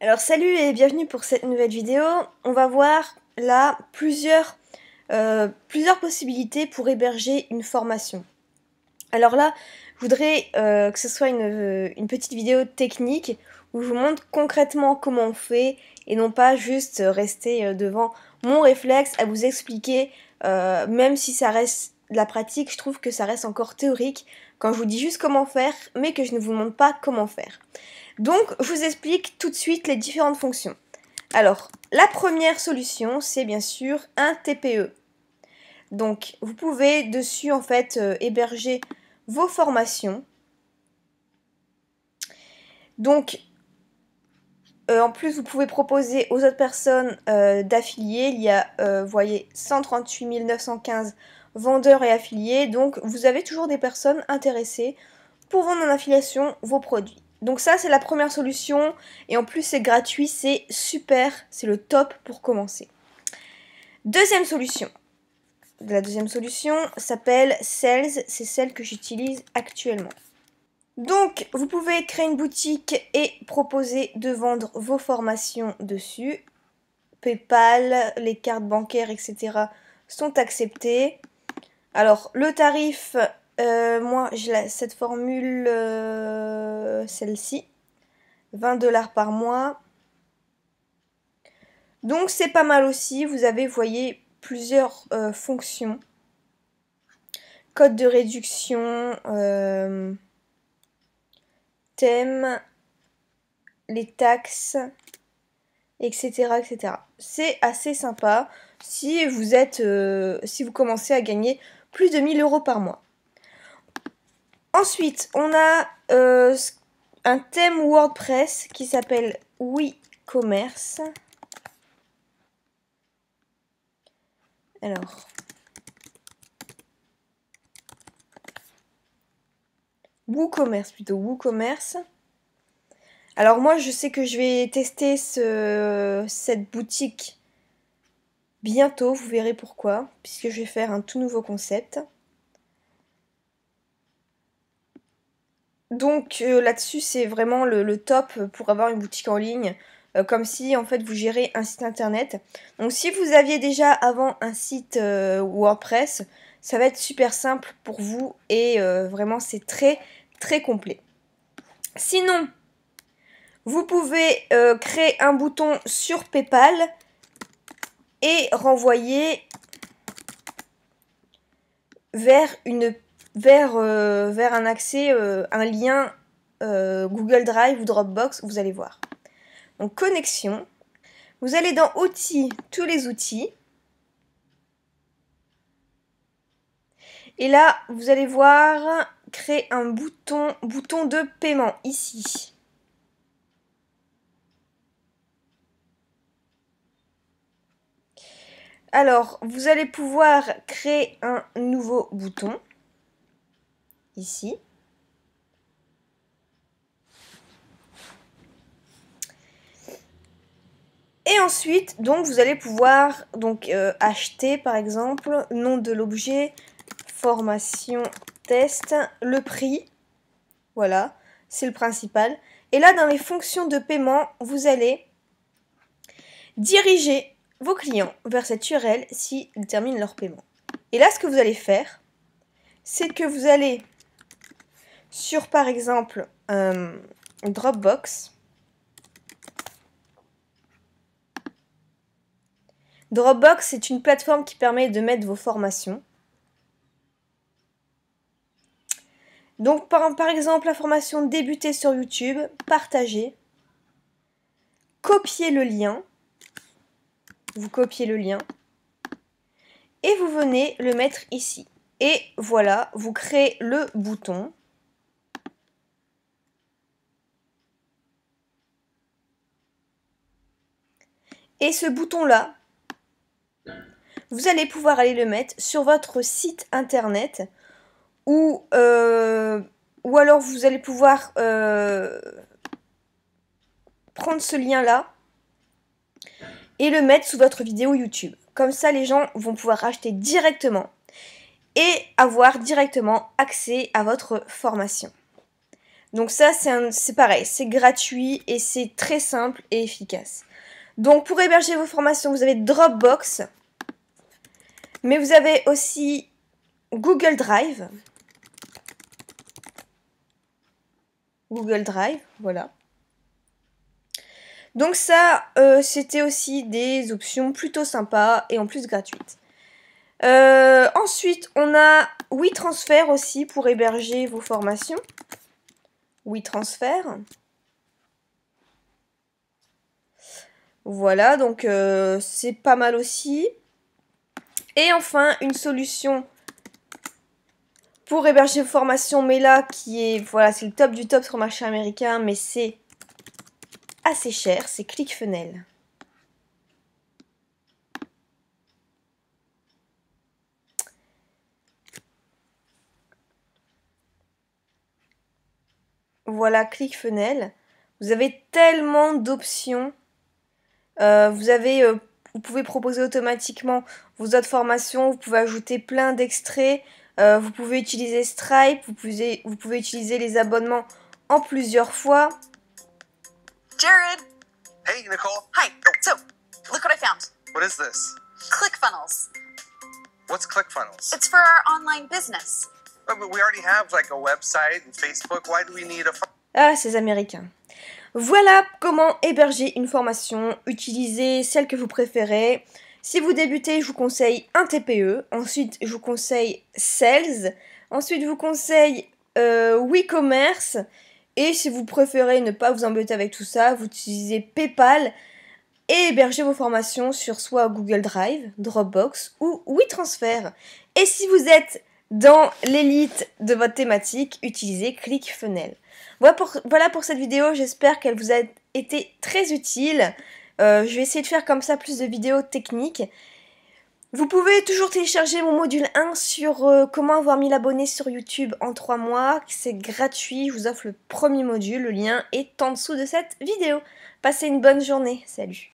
Alors salut et bienvenue pour cette nouvelle vidéo. On va voir là plusieurs possibilités pour héberger une formation. Alors là, je voudrais que ce soit une petite vidéo technique où je vous montre concrètement comment on fait et non pas juste rester devant mon réflexe à vous expliquer, même si ça reste de la pratique, je trouve que ça reste encore théorique quand je vous dis juste comment faire mais que je ne vous montre pas comment faire. Donc, je vous explique tout de suite les différentes fonctions. Alors, la première solution, c'est bien sûr un TPE. Donc, vous pouvez dessus, en fait, héberger vos formations. Donc, en plus, vous pouvez proposer aux autres personnes d'affiliés. Il y a, vous voyez, 138 915 vendeurs et affiliés. Donc, vous avez toujours des personnes intéressées pour vendre en affiliation vos produits. Donc ça, c'est la première solution. Et en plus, c'est gratuit, c'est super, c'est le top pour commencer. Deuxième solution. La deuxième solution s'appelle Sales. C'est celle que j'utilise actuellement. Donc, vous pouvez créer une boutique et proposer de vendre vos formations dessus. PayPal, les cartes bancaires, etc. sont acceptées. Alors, le tarif... moi, j'ai cette formule, celle-ci, 20$ par mois. Donc, c'est pas mal aussi. Vous avez, vous voyez, plusieurs fonctions. Code de réduction, thème, les taxes, etc., etc. C'est assez sympa si vous êtes, si vous commencez à gagner plus de 1000€ par mois. Ensuite, on a un thème WordPress qui s'appelle WooCommerce. Alors, WooCommerce plutôt, WooCommerce. Alors moi, je sais que je vais tester cette boutique bientôt, vous verrez pourquoi, puisque je vais faire un tout nouveau concept. Donc là-dessus, c'est vraiment le top pour avoir une boutique en ligne, comme si en fait vous gérez un site internet. Donc si vous aviez déjà avant un site WordPress, ça va être super simple pour vous et vraiment c'est très très complet. Sinon, vous pouvez créer un bouton sur PayPal et renvoyer vers un accès, un lien Google Drive ou Dropbox, vous allez voir. Donc connexion, vous allez dans outils, tous les outils. Et là, vous allez voir créer un bouton de paiement ici. Alors, vous allez pouvoir créer un nouveau bouton ici. Et ensuite, donc, vous allez pouvoir donc acheter, par exemple, nom de l'objet, formation, test, le prix. Voilà, c'est le principal. Et là, dans les fonctions de paiement, vous allez diriger vos clients vers cette URL s'ils terminent leur paiement. Et là, ce que vous allez faire, c'est que vous allez sur, par exemple, Dropbox. Dropbox, c'est une plateforme qui permet de mettre vos formations. Donc, par exemple, la formation débuter sur YouTube, partager, copier le lien. Vous copiez le lien et vous venez le mettre ici. Et voilà, vous créez le bouton. Et ce bouton-là, vous allez pouvoir aller le mettre sur votre site internet ou alors vous allez pouvoir prendre ce lien-là et le mettre sous votre vidéo YouTube. Comme ça, les gens vont pouvoir acheter directement et avoir directement accès à votre formation. Donc ça, c'est pareil, c'est gratuit et c'est très simple et efficace. Donc pour héberger vos formations, vous avez Dropbox, mais vous avez aussi Google Drive. Google Drive, voilà. Donc ça, c'était aussi des options plutôt sympas et en plus gratuites. Ensuite, on a WeTransfer aussi pour héberger vos formations. WeTransfer. Voilà, donc c'est pas mal aussi. Et enfin, une solution pour héberger vos formations, mais là, qui est, voilà, c'est le top du top sur le marché américain, mais c'est assez cher, c'est ClickFunnels. Voilà, ClickFunnels. Vous avez tellement d'options. Vous pouvez proposer automatiquement vos autres formations, vous pouvez ajouter plein d'extraits, vous pouvez utiliser Stripe, vous pouvez utiliser les abonnements en plusieurs fois. Jared! Hey, Nicole. Hi. So, look what I found. What is this? ClickFunnels. What's ClickFunnels? It's for our online business. Oh, but we already have like a website and Facebook. Why do we need a... Ah, ces Américains. Voilà comment héberger une formation. Utilisez celle que vous préférez. Si vous débutez, je vous conseille un TPE. Ensuite, je vous conseille Sales. Ensuite, je vous conseille WeCommerce. Et si vous préférez ne pas vous embêter avec tout ça, vous utilisez PayPal et hébergez vos formations sur soit Google Drive, Dropbox ou WeTransfer. Et si vous êtes dans l'élite de votre thématique, utilisez ClickFunnels. Voilà pour cette vidéo, j'espère qu'elle vous a été très utile. Je vais essayer de faire comme ça plus de vidéos techniques. Vous pouvez toujours télécharger mon module 1 sur comment avoir 1000 abonnés sur YouTube en 3 mois. C'est gratuit, je vous offre le premier module, le lien est en dessous de cette vidéo. Passez une bonne journée, salut!